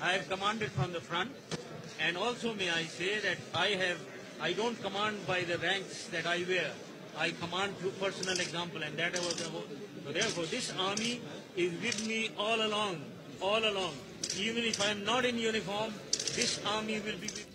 I have commanded from the front, and also may I say that I don't command by the ranks that I wear. I command through personal example, and that was so therefore this army is with me all along. Even if I am not in uniform, this army will be with me.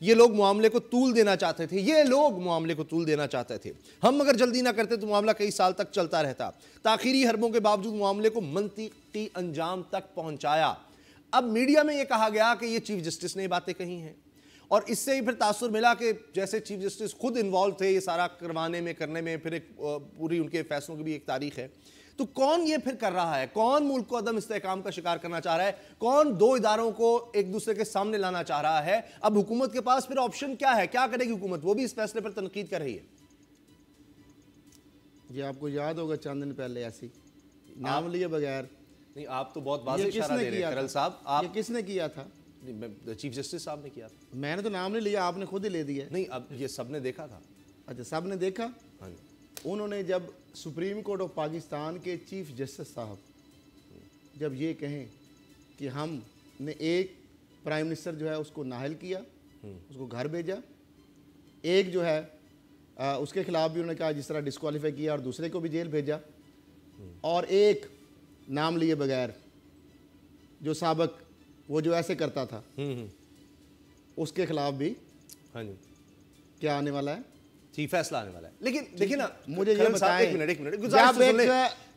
یہ لوگ معاملے کو طول دینا چاہتے تھے، یہ لوگ معاملے کو طول دینا چاہتے تھے۔ ہم اگر جلدی نہ کرتے تو معاملہ کئی سال تک چلتا رہتا۔ تاخیری حربوں کے باوجود معاملے کو منطقی انجام تک پہنچایا۔ اب میڈیا میں یہ کہا گیا کہ یہ چیف جسٹس نے یہ باتیں کہی ہیں، اور اس سے ہی پھر تاثر ملا کہ جیسے چیف جسٹس خود انوالو تھے یہ سارا کروانے میں، کرنے میں، پھر ایک پوری ان کے فیصلوں کی بھی ایک تاریخ ہے۔ تو کون یہ پھر کر رہا ہے؟ کون ملک کو عدم استحکام کا شکار کرنا چاہ رہا ہے؟ کون دو اداروں کو ایک دوسرے کے سامنے لانا چاہ رہا ہے؟ اب حکومت کے پاس پھر آپشن کیا ہے؟ کیا کرے گی حکومت؟ وہ بھی اس فیصلے پر تنقید کر رہی ہے۔ یہ آپ کو یاد ہوگا چند دن پہلے ایسی نام لیے بغیر، نہیں آپ تو بہت واضح اشارہ دے رہے ہیں کرل صاحب، آپ یہ کس نے کیا تھا؟ چیف جسٹس صاحب نے کیا تھا۔ میں نے تو نام نہیں لیا، آپ نے خود ہی لے دیا۔ نہیں اب یہ سب نے دیکھا تھا۔ اچھا سب نے دیکھا۔ ہاں جی۔ انہوں نے جب سپریم کورٹ آف پاکستان کے چیف جسٹس صاحب جب یہ کہیں کہ ہم نے ایک پرائم منسٹر جو ہے اس کو نااہل کیا، اس کو گھر بھیجا، ایک جو ہے اس کے خلاف بھی انہوں نے کہا جس طرح ڈسکوالیفائی کیا اور دوسرے کو بھی جیل بھیجا، اور ایک نام لیے بغیر جو سابق وہ جو ایسے کرتا تھا اس کے خلاف بھی ہاں جی کیا آنے والا ہے؟ فیصلہ آنے والا ہے۔ لیکن دیکھیں نا، مجھے یہ بتائیں ایک منٹ جب ایک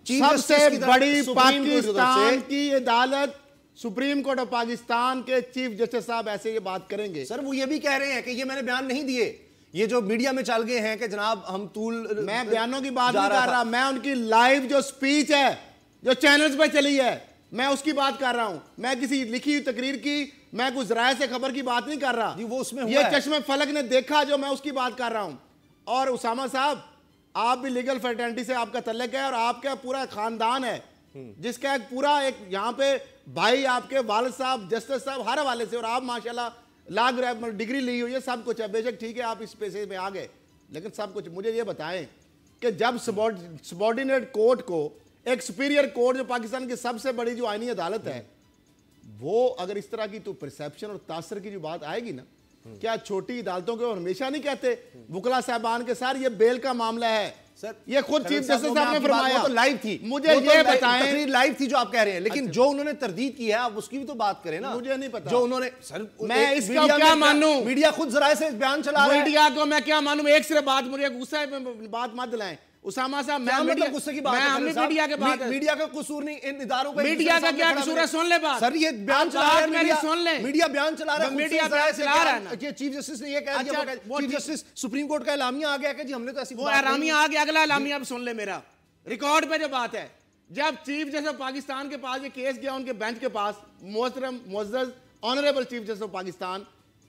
سب سے بڑی پاکستان کی عدالت سپریم کورٹ آف پاکستان کے چیف جسٹس صاحب ایسے یہ بات کریں گے؟ سر وہ یہ بھی کہہ رہے ہیں کہ یہ میں نے بیان نہیں دیے، یہ جو میڈیا میں چل گئے ہیں کہ جناب ہم طول، میں بیانوں کی بات نہیں کر رہا، میں ان کی لائیو جو سپیچ ہے جو چینلز پہ چلی ہے میں اس کی بات کر رہا ہوں۔ میں کسی لکھی ہوئی تقریر کی، میں کوئی ذرائع سے خبر کی بات نہیں کر رہا، وہ اس میں یہ چشم فلک نے دیکھا جو میں اس کی بات کر رہا ہوں۔ اور اسامہ صاحب آپ بھی لیگل فرٹرنٹی سے آپ کا تعلق ہے، اور آپ کا پورا خاندان ہے جس کا ایک پورا ایک یہاں پہ بھائی آپ کے والد صاحب جسٹس صاحب ہر حوالے سے، اور آپ ماشاءاللہ لا ڈگری لی ہوئی ہے، سب کچھ ہے، بے شک ٹھیک ہے آپ اس پیسے میں آ گئے، لیکن سب کچھ مجھے یہ بتائیں کہ جب سبارڈینیٹ کورٹ کو ایک سپیریئر کورٹ جو پاکستان کی سب سے بڑی جو آئینی عدالت ہے، وہ اگر اس طرح کی تو پرسیپشن اور تاثر کی جو بات آئے گی نا، کیا چھوٹی عدالتوں کو ہمیشہ نہیں کہتے وکلا صاحبان کے ساتھ یہ بیل کا معاملہ ہے؟ یہ خود چیف جسٹس صاحب نے فرمایا، وہ تو لائیو تھی، مجھے یہ بتائیں تقریر لائیو تھی جو آپ کہہ رہے ہیں، لیکن جو انہوں نے تردید کی ہے آپ اس کی بھی تو بات کریں نا۔ مجھے نہیں پتا جو انہوں نے، سر میں اس کا کیا مانوں؟ میڈیا خود ذرائع سے بیان چلا رہا ہے، میڈیا کو میں کیا مانوں؟ ایک صرف بات، مجھے غصہ ہے، بات مت دلائیں اسامہ صاحب، میں غصے کی بات ہے، میڈیا کے بات ہے، میڈیا کا قصور نہیں، ان اداروں کا میڈیا کا کیا قصور ہے؟ سن لے بات، سر یہ بیان چلا رہا ہے، سن لے، میڈیا بیان چلا رہا ہے، میڈیا بیان چلا رہا ہے کہ چیف جسٹس نے یہ کہہ دیا، چیف جسٹس سپریم کورٹ کا اعلامیہ آ گیا کہ جی ہم نے تو ایسی، وہ اعلامیہ آ گیا، اگلا اعلامیہ اب سن لے میرا ریکارڈ پہ جو بات ہے، جب چیف جسٹس پاکستان کے پاس یہ کیس گیا ان کے بینچ کے پاس، محترم معزز honourable chief justice of Pakistan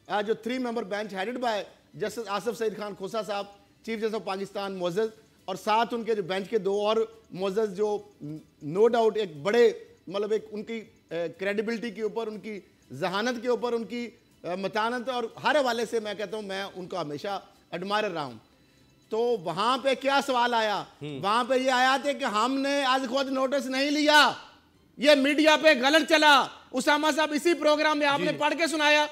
جو 3 member bench headed by justice Asif Saeed Khan Khosa sahib chief justice of Pakistan معزز، اور ساتھ ان کے جو بینچ کے 2 اور معزز جو نو ڈاؤٹ ایک بڑے مطلب ایک ان کی کریڈیبلٹی کے اوپر، ان کی ذہانت کے اوپر، ان کی متانت اور ہر حوالے سے میں کہتا ہوں میں ان کو ہمیشہ ایڈمائر رہا ہوں، تو وہاں پہ کیا سوال آیا؟ وہاں پہ یہ آیا تھا کہ ہم نے آج خود نوٹس نہیں لیا، یہ میڈیا پہ غلط چلا۔ اسامہ صاحب اسی پروگرام میں آپ نے پڑھ کے سنایا،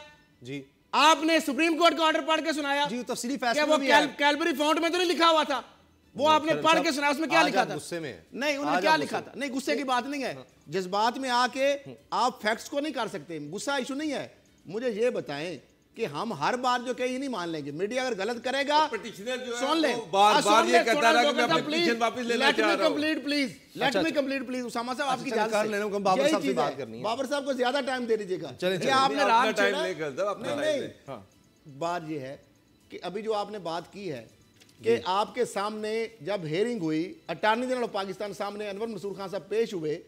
جی آپ نے سپریم کورٹ کا آرڈر پڑھ کے سنایا، جی تفصیلی کہ فیصلہ وہ بھی ہے، کیلبری فونٹ میں تو نہیں لکھا ہوا تھا، وہ آپ نے پڑھ کے سنایا، اس میں کیا لکھا تھا؟ غصے میں نہیں انہوں نے کیا لکھا تھا؟ نہیں غصے کی بات نہیں ہے، جذبات میں آ کے آپ فیکٹس کو نہیں کر سکتے، غصہ ایشو نہیں ہے۔ مجھے یہ بتائیں کہ ہم ہر بار جو کہیں نہیں مان لیں گے، میڈیا اگر غلط کرے گا سن لیں، بار بار یہ کہتا رہا کہ میں اپنی پٹیشن واپس لینا چاہ رہا ہوں۔ Let me complete please Osama صاحب، آپ کی اجازت سے بابر صاحب سے بات کرنی ہے، بابر صاحب کو زیادہ ٹائم دے دیجیے گا، چلیں آپ نے رات ٹائم لے کر دو اپنا نہیں، بات یہ ہے کہ ابھی جو آپ نے بات کی ہے کہ آپ کے سامنے جب ہیئرنگ ہوئی اٹارنی جنرل آف پاکستان سامنے انور منصور خان صاحب پیش ہوئے،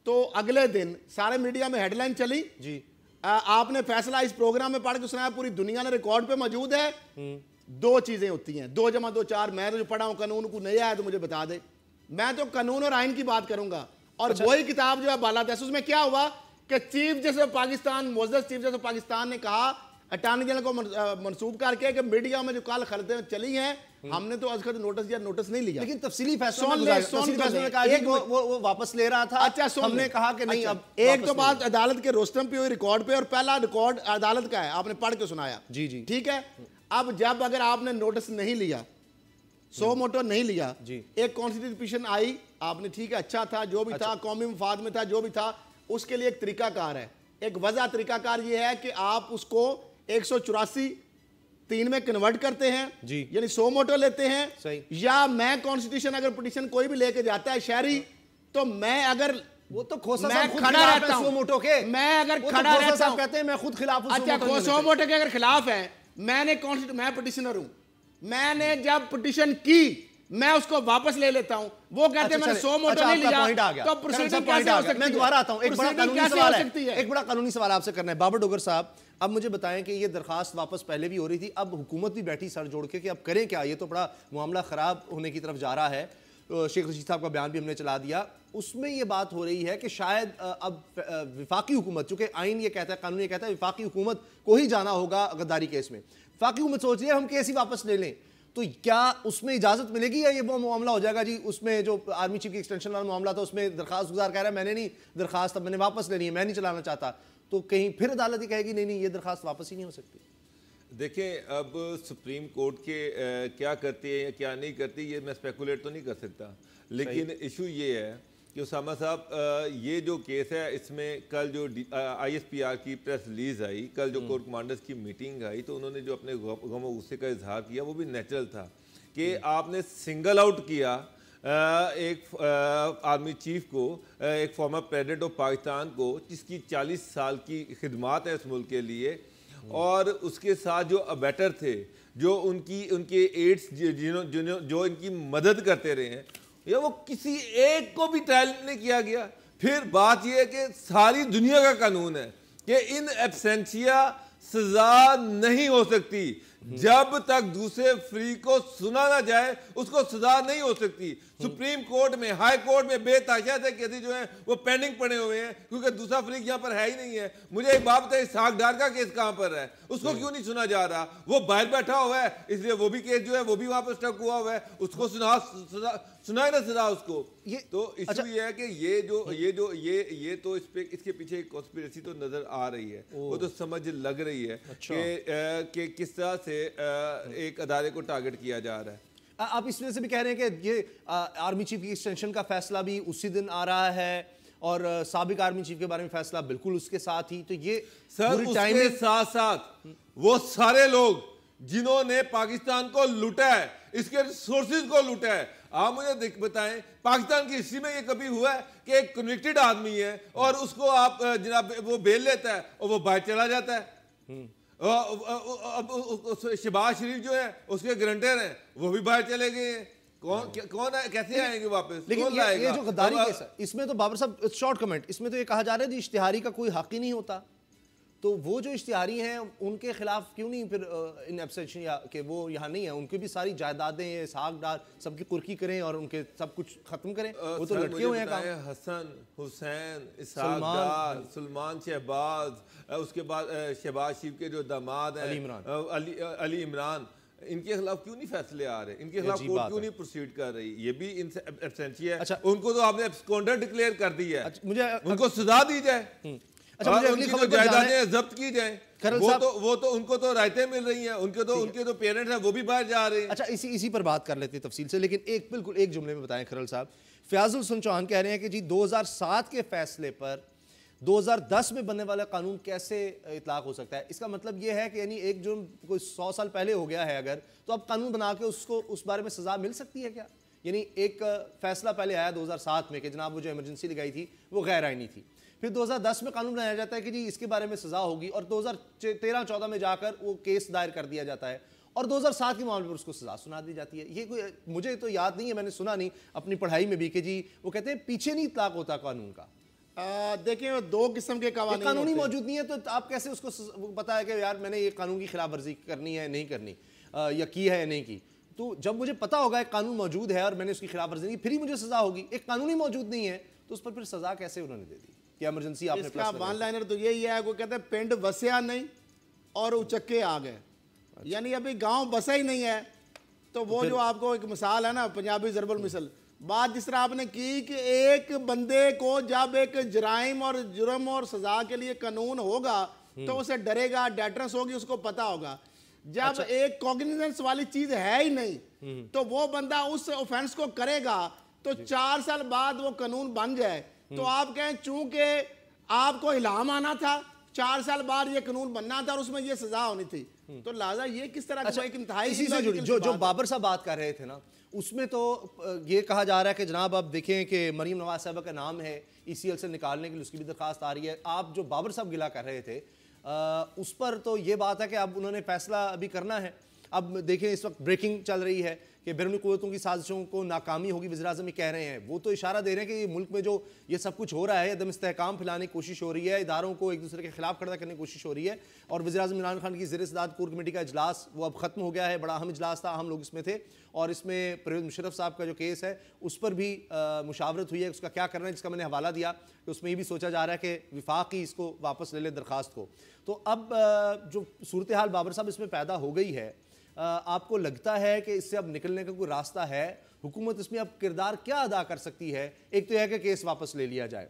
تو اگلے دن سارے میڈیا میں ہیڈ لائن چلی، جی آپ نے فیصلہ اس پروگرام میں پڑھ کے سنایا، پوری دنیا نے ریکارڈ پہ موجود ہے۔ 2 چیزیں ہوتی ہیں، 2 + 2 4، میں تو جو پڑھا ہوں قانون کو نہیں آیا تو مجھے بتا دے، میں تو قانون اور آئین کی بات کروں گا، اور وہی کتاب جو ہے بالادست، اس میں کیا ہوا کہ چیف جسٹس آف پاکستان معزز چیف جسٹس آف پاکستان نے کہا اٹارنی جنرل کو منسوب کر کے کہ میڈیا میں جو کل خلطیں چلی ہیں ہم نے تو از خود نوٹس یا نوٹس نہیں لیا، لیکن تفصیلی فیصلہ نے کہا کہ وہ واپس لے رہا تھا، اچھا ہم نے کہا کہ نہیں اب ایک تو بات عدالت کے روسٹم پہ ہوئی ریکارڈ پہ، اور پہلا ریکارڈ عدالت کا ہے، آپ نے پڑھ کے سنایا، جی جی ٹھیک ہے۔ اب جب اگر آپ نے نوٹس نہیں لیا، سو موٹو نہیں لیا، ایک کانسٹیٹیوشن آئی، آپ نے ٹھیک ہے اچھا تھا جو بھی تھا، قومی مفاد میں تھا جو بھی تھا، اس کے لیے ایک طریقہ کار ہے، ایک وضع طریقہ کار یہ ہے کہ آپ اس کو 184 3 میں کنورٹ کرتے ہیں جی یعنی 100 موٹو لیتے ہیں صحیح یا میں کانسٹیٹیوشن اگر پٹیشن کوئی بھی لے کے جاتا ہے شہری تو میں اگر وہ تو کھوسا میں صاحب خود کھڑا خلاف رہتا ہے 100 ہوں موٹو کے میں اگر وہ تو کھڑا کھوسا رہتا صاحب ہوں کہتے ہیں میں خود خلاف ہوں 100 اچھا موٹو 100 موٹو کے اگر خلاف ہے میں پٹیشنر ہوں میں نے جب پٹیشن کی میں اس کو واپس لے لیتا ہوں وہ کہتے ہیں میں نے 100 موٹو نہیں لیا تو پروسیڈنگ کیسے ہو سکتی ہے میں دوبارہ آتا ہوں ایک بڑا قانونی سوال ہے ایک بڑا قانونی سوال آپ سے کرنا ہے بابر ڈوگر صاحب اب مجھے بتائیں کہ یہ درخواست واپس پہلے بھی ہو رہی تھی اب حکومت بھی بیٹھی سر جوڑ کے کہ اب کریں کیا یہ تو بڑا معاملہ خراب ہونے کی طرف جا رہا ہے شیخ رشید صاحب کا بیان بھی ہم نے چلا دیا اس میں یہ بات ہو رہی ہے کہ شاید اب وفاقی حکومت چونکہ آئین یہ کہتا ہے قانون یہ کہتا ہے وفاقی حکومت کو ہی جانا ہوگا غداری کیس میں وفاقی حکومت سوچ رہی ہے ہم کیس ہی واپس لے لیں تو کیا اس میں اجازت ملے گی یا یہ وہ معاملہ ہو جائے گا جی اس میں جو آرمی چیف کی ایکسٹینشن والا معاملہ تھا اس میں درخواست گزار کہہ رہا ہے میں نے نہیں درخواست اب میں نے واپس لینی ہے میں نہیں چلانا چاہتا تو کہیں پھر عدالت ہی کہے گی نہیں یہ درخواست واپس ہی نہیں ہو سکتی دیکھیں اب سپریم کورٹ کے کیا کرتی ہے یا کیا نہیں کرتی یہ میں اسپیکولیٹ تو نہیں کر سکتا لیکن ایشو یہ ہے کہ اسامہ صاحب یہ جو کیس ہے اس میں کل جو آئی ایس پی آر کی پریس ریلیز آئی کل جو کورٹ کمانڈرز کی میٹنگ آئی تو انہوں نے جو اپنے غم و غصے کا اظہار کیا وہ بھی نیچرل تھا کہ آپ نے سنگل آؤٹ کیا ایک آرمی چیف کو ایک فارمر پریزیڈنٹ آف پاکستان کو جس کی 40 سال کی خدمات ہیں اس ملک کے لیے اور اس کے ساتھ جو ابیٹر تھے جو ان کے ایڈس جو ان کی مدد کرتے رہے ہیں یا وہ کسی ایک کو بھی ٹرائل نہیں کیا گیا پھر بات یہ ہے کہ ساری دنیا کا قانون ہے کہ ان ایبسینشیا سزا نہیں ہو سکتی جب تک دوسرے فریق کو سنا نہ جائے اس کو سزا نہیں ہو سکتی سپریم کورٹ میں ہائی کورٹ میں بے تحاشا کیسے جو ہیں وہ پینڈنگ پڑے ہوئے ہیں کیونکہ دوسرا فریق یہاں پر ہے ہی نہیں ہے مجھے ایک بات بتائیے اسحاق ڈار کا کیس کہاں پر ہے اس کو کیوں نہیں سنا جا رہا وہ باہر بیٹھا ہوا ہے اس لیے وہ بھی کیس جو ہے وہ بھی وہاں پر اسٹک ہوا ہوا ہے اس کو سنائے نہ سزا اس کو تو ایشو یہ ہے کہ یہ تو اس کے پیچھے ایک کانسپیریسی تو نظر آ رہی ہے وہ تو سمجھ لگ رہی ہے کہ کس طرح سے ایک ادارے کو ٹارگٹ کیا جا رہا ہے آپ اس وجہ سے بھی کہہ رہے ہیں کہ یہ آرمی چیف کی ایکسٹینشن کا فیصلہ بھی اسی دن آ رہا ہے اور سابق آرمی چیف کے بارے میں فیصلہ بالکل اس کے ساتھ ہی تو یہ سر اس کے ساتھ ساتھ وہ سارے لوگ جنہوں نے پاکستان کو لوٹا ہے اس کے ریسورسز کو لوٹا ہے آپ مجھے بتائیں پاکستان کی ہسٹری میں یہ کبھی ہوا ہے کہ ایک کنوکٹڈ آدمی ہے اور اس کو آپ جناب وہ بیل لیتا ہے اور وہ باہر چلا جاتا ہے شہباز شریف جو ہے اس کے گرنٹر ہیں وہ بھی باہر چلے گئے ہیں کون کیسے آئیں گے واپس لیکن یہ جو غداری کیس ہے اس میں تو بابر صاحب شارٹ کمنٹ اس میں تو یہ کہا جا رہا ہے جی اشتہاری کا کوئی حق ہی نہیں ہوتا تو وہ جو اشتہاری ہیں ان کے خلاف کیوں نہیں پھر ان ایبسینشن یا کہ وہ یہاں نہیں ہیں ان کی بھی ساری جائیدادیں اسحاق ڈار سب کی قرقی کریں اور ان کے سب کچھ ختم کریں وہ تو لٹکے ہوئے ہیں کام حسن حسین اسحاق ڈار سلمان شہباز اس کے بعد شہباز شریف کے جو داماد ہیں علی عمران ان کے خلاف کیوں نہیں فیصلے آ رہے ان کے خلاف کورٹ کیوں نہیں پروسیڈ کر رہی یہ بھی ان سے ایبسینشی ہے ان کو تو آپ نے ایبسکونڈر ڈکلیئر کر دی ہے ان کو سزا دی جائے جائیدادیں ضبط کی جائیں وہ تو ان کو تو رائتیں مل رہی ہیں ان کے تو پیرنٹس ہیں وہ بھی باہر جا رہے ہیں اچھا اسی پر بات کر لیتے ہیں تفصیل سے لیکن بالکل ایک جملے میں بتائیں کھرل صاحب فیاض الحسن چوہان کہہ رہے ہیں کہ جی 2007 کے فیصلے پر 2010 میں بننے والا قانون کیسے اطلاق ہو سکتا ہے اس کا مطلب یہ ہے کہ یعنی ایک جرم کوئی 100 سال پہلے ہو گیا ہے اگر تو اب قانون بنا کے اس کو اس بارے میں سزا مل سکتی ہے کیا یعنی ایک فیصلہ پہلے آیا 2007 میں کہ جناب وہ جو ایمرجنسی لگائی تھی وہ غیر آئینی تھی پھر 2010 میں قانون بنایا جاتا ہے کہ جی اس کے بارے میں سزا ہوگی اور 2013-14 میں جا کر وہ کیس دائر کر دیا جاتا ہے اور 2007 کے معاملے پر اس کو سزا سنا دی جاتی ہے یہ کوئی مجھے تو یاد نہیں ہے میں نے سنا نہیں اپنی پڑھائی میں بھی کہ جی وہ کہتے ہیں پیچھے نہیں اطلاق ہوتا قانون کا دیکھیں دو قسم کے قانونی موجود نہیں ہے تو آپ کیسے اس کو پتا ہے کہ یار میں نے یہ قانون کی خلاف ورزی کرنی ہے نہیں کرنی یا کی ہے یا نہیں کی تو جب مجھے پتا ہوگا ایک قانون موجود ہے اور میں نے اس کی خلاف ورزی نہیں پھر ہی مجھے سزا ہوگی ایک قانونی موجود نہیں ہے تو اس پر پھر سزا کیسے انہوں نے دے دی کہ ایمرجنسی آپ نے اس کا ون لائنر تو یہی ہے کوئی کہتے ہیں پنڈ وسیا نہیں اور اچکے آ گئے یعنی ابھی گاؤں بسا ہی نہیں ہے تو وہ جو آپ کو ایک مثال ہے نا پنجابی ضرب المثل بات جس طرح آپ نے کی کہ ایک بندے کو جب ایک جرائم اور جرم اور سزا کے لیے قانون ہوگا تو اسے ڈرے گا ڈیٹرنس ہوگی اس کو پتا ہوگا جب ایک کوگنیزنس والی چیز ہے ہی نہیں تو وہ بندہ اس اوفینس کو کرے گا تو 4 سال بعد وہ قانون بن جائے تو آپ کہیں چونکہ آپ کو الہام آنا تھا 4 سال بعد یہ قانون بننا تھا اور اس میں یہ سزا ہونی تھی تو لہٰذا یہ کس طرح کا ایک انتہائی اسی سے جڑی جو بابر صاحب بات کر رہے تھے نا، اس میں تو یہ کہا جا رہا ہے کہ جناب آپ دیکھیں کہ مریم نواز صاحبہ کا نام ہے ECL سے نکالنے کے لیے، اس کی بھی درخواست آ رہی ہے. آپ جو بابر صاحب گلا کر رہے تھے اس پر تو یہ بات ہے کہ اب انہوں نے فیصلہ ابھی کرنا ہے. اب دیکھیں اس وقت بریکنگ چل رہی ہے کہ بیرونی قوتوں کی سازشوں کو ناکامی ہوگی، وزیراعظم یہ کہہ رہے ہیں. وہ تو اشارہ دے رہے ہیں کہ یہ ملک میں جو یہ سب کچھ ہو رہا ہے، عدم استحکام پھیلانے کی کوشش ہو رہی ہے، اداروں کو ایک دوسرے کے خلاف کھڑا کرنے کی کوشش ہو رہی ہے. اور وزیراعظم عمران خان کی زیر صدارت کور کمیٹی کا اجلاس وہ اب ختم ہو گیا ہے. بڑا اہم اجلاس تھا، اہم لوگ اس میں تھے. اور اس میں پرویز مشرف صاحب کا جو کیس ہے اس پر بھی مشاورت ہوئی ہے، اس کا کیا کرنا ہے، جس کا میں نے حوالہ دیا کہ اس میں یہ بھی سوچا جا رہا ہے کہ وفاق ہی اس کو واپس لے لے درخواست کو. تو اب جو صورتحال بابر صاحب اس میں پیدا ہو گئی ہے، آپ کو لگتا ہے کہ اس سے اب نکلنے کا کوئی راستہ ہے؟ حکومت اس میں اب کردار کیا ادا کر سکتی ہے؟ ایک تو یہ ہے کہ کیس واپس لے لیا جائے،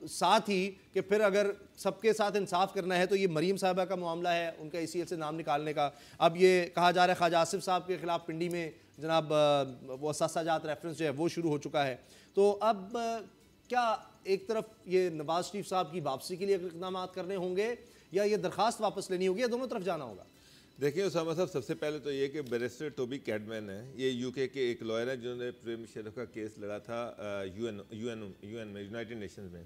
ساتھ ہی کہ پھر اگر سب کے ساتھ انصاف کرنا ہے تو یہ مریم صاحبہ کا معاملہ ہے، ان کا ECL سے نام نکالنے کا. اب یہ کہا جا رہا ہے خواجہ آصف صاحب کے خلاف پنڈی میں جناب وہ اثاثہ جات ریفرنس جو ہے وہ شروع ہو چکا ہے. تو اب کیا ایک طرف یہ نواز شریف صاحب کی واپسی کے لیے اقدامات کرنے ہوں گے، یا یہ درخواست واپس لینی ہوگی، یا دونوں طرف جانا ہوگا؟ دیکھیں اسامہ صاحب، سب سے پہلے تو یہ کہ بیرسٹر ٹوبی کیڈمین ہے، یہ UK کے ایک لائر ہیں جنہوں نے پرویز مشرف کا کیس لڑا تھا UN میں، یونائٹڈ نیشنز میں.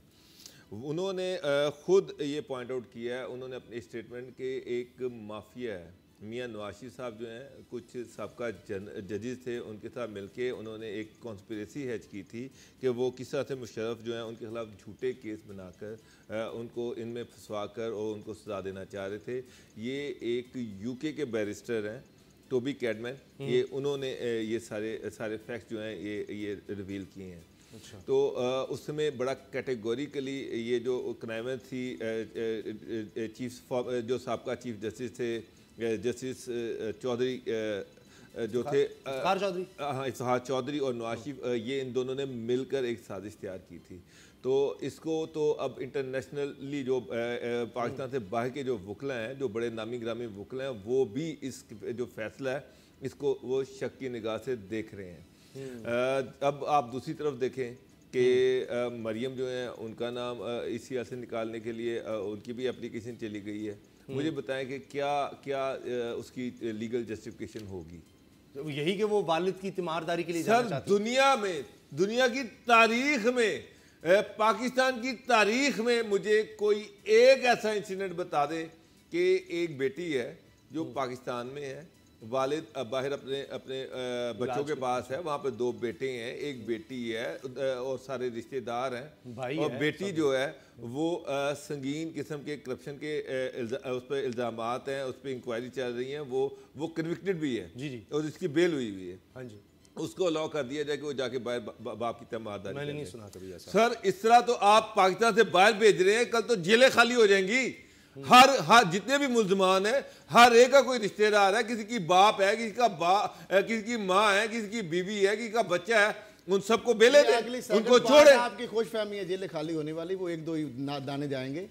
انہوں نے خود یہ پوائنٹ آؤٹ کیا ہے، انہوں نے اپنی اسٹیٹمنٹ کے ایک مافیا ہے میاں نواز شریف صاحب جو ہیں، کچھ سابقہ ججز تھے، ان کے ساتھ مل کے انہوں نے ایک کانسپریسی ہیچ کی تھی کہ وہ کس طرح سے مشرف جو ہیں ان کے خلاف جھوٹے کیس بنا کر ان کو ان میں پھنسوا کر اور ان کو سزا دینا چاہ رہے تھے. یہ ایک UK کے بیرسٹر ہیں ٹوبی کیڈمین، یہ انہوں نے یہ سارے فیکٹس جو ہیں یہ ریویل کیے ہیں. تو اس میں بڑا کیٹیگوریکلی یہ جو کنائمن تھی جو سابقہ چیف جسٹس تھے، جسٹس چودھری جو تھے، افتخار چودھری اور نواز شریف، یہ ان دونوں نے مل کر ایک سازش تیار کی تھی. تو اس کو تو اب انٹرنیشنلی جو پاکستان سے باہر کے جو وکلا ہیں، جو بڑے نامی گرامی وکلا ہیں، وہ بھی اس جو فیصلہ ہے اس کو وہ شک کی نگاہ سے دیکھ رہے ہیں. اب آپ دوسری طرف دیکھیں کہ مریم جو ہیں ان کا نام ECL سے نکالنے کے لیے ان کی بھی اپلیکیشن چلی گئی ہے. مجھے بتائیں کہ کیا اس کی لیگل جسٹیفیکیشن ہوگی؟ یہی کہ وہ والد کی تیمارداری کے لیے سر دنیا کی تاریخ میں، پاکستان کی تاریخ میں مجھے کوئی ایک ایسا انسیڈنٹ بتا دے کہ ایک بیٹی ہے جو پاکستان میں ہے، والد باہر اپنے بچوں کے پاس ہے، وہاں پہ 2 بیٹے ہیں، ایک بیٹی ہے اور سارے رشتہ دار ہیں، اور بیٹی جو ہے وہ سنگین قسم کے کرپشن کے اس پہ الزامات ہیں، اس پہ انکوائری چل رہی ہیں، وہ کنوکٹڈ بھی ہے اور اس کی بیل ہوئی ہوئی ہے. اس کو الاؤ کر دیا جائے کہ وہ جا کے باہر باپ کی تیمارداری. میں نے نہیں سنا کبھی ایسا. سر اس طرح تو آپ پاکستان سے باہر بھیج رہے ہیں، کل تو جیلیں خالی ہو جائیں گی. ہر جتنے بھی ملزمان ہیں، ہر ایک کا کوئی رشتہ دار ہے، کسی کی باپ ہے، کسی کی ماں ہے، کسی کی بیوی ہے، کسی کا بچہ ہے، ان سب کو بیلے دیں، ان کو چھوڑیں. آپ کی خوش فہمی ہے جیلیں خالی ہونے والی، وہ 1-2 دانے جائیں گے.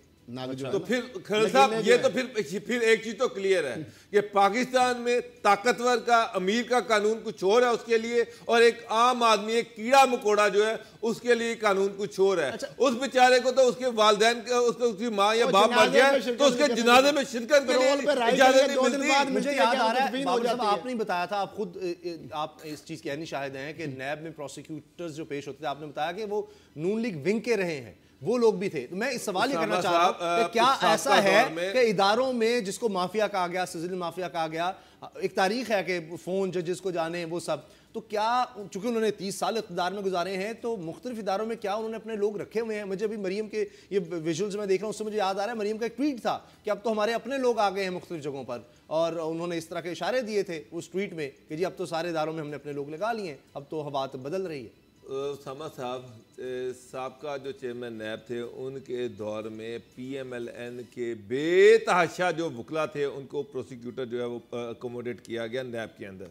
تو پھر خیر صاحب یہ تو پھر ایک چیز تو کلیئر ہے کہ پاکستان میں طاقتور کا امیر کا قانون کچھ اور ہے اس کے لیے، اور ایک عام آدمی، ایک کیڑا مکوڑا جو ہے اس کے لیے قانون کچھ اور ہے. اس بیچارے کو تو اس کے والدین اس کی ماں یا باپ مر گیا تو اس کے جنازے میں شرکت کے لیے اجازت نہیں ملتی. مجھے یاد آ رہا ہے بابر صاحب آپ نے بتایا تھا، آپ خود آپ اس چیز کے عینی شاہد ہیں کہ نیب میں پروسیکیوٹرز جو پیش ہوتے تھے، آپ نے بتایا کہ وہ نون لیگ ونگ کے رہے ہیں، وہ لوگ بھی تھے. میں اس سوال یہ کرنا چاہ رہا ہوں کہ کیا ایسا ہے کہ اداروں میں جس کو مافیا کہا گیا، سزل مافیا کہا گیا، ایک تاریخ ہے کہ فون ججز کو جانے وہ سب، تو کیا چونکہ انہوں نے 30 سال اقتدار میں گزارے ہیں تو مختلف اداروں میں کیا انہوں نے اپنے لوگ رکھے ہوئے ہیں؟ مجھے ابھی مریم کے یہ ویژولز میں دیکھ رہا ہوں، اس سے مجھے یاد آ رہا ہے مریم کا ایک ٹویٹ تھا کہ اب تو ہمارے اپنے لوگ آ گئے ہیں مختلف جگہوں پر، اور انہوں نے اس طرح کے اشارے دیے تھے اس ٹویٹ میں کہ جی اب تو سارے اداروں میں ہم نے اپنے لوگ لگا لیے ہیں، اب تو بات بدل رہی ہے. اسامہ صاحب سابقہ جو چیئرمین نیب تھے ان کے دور میں PMLN کے بے تحاشا جو وکلا تھے ان کو پروسیکیوٹر جو ہے وہ اکوموڈیٹ کیا گیا نیب کے اندر.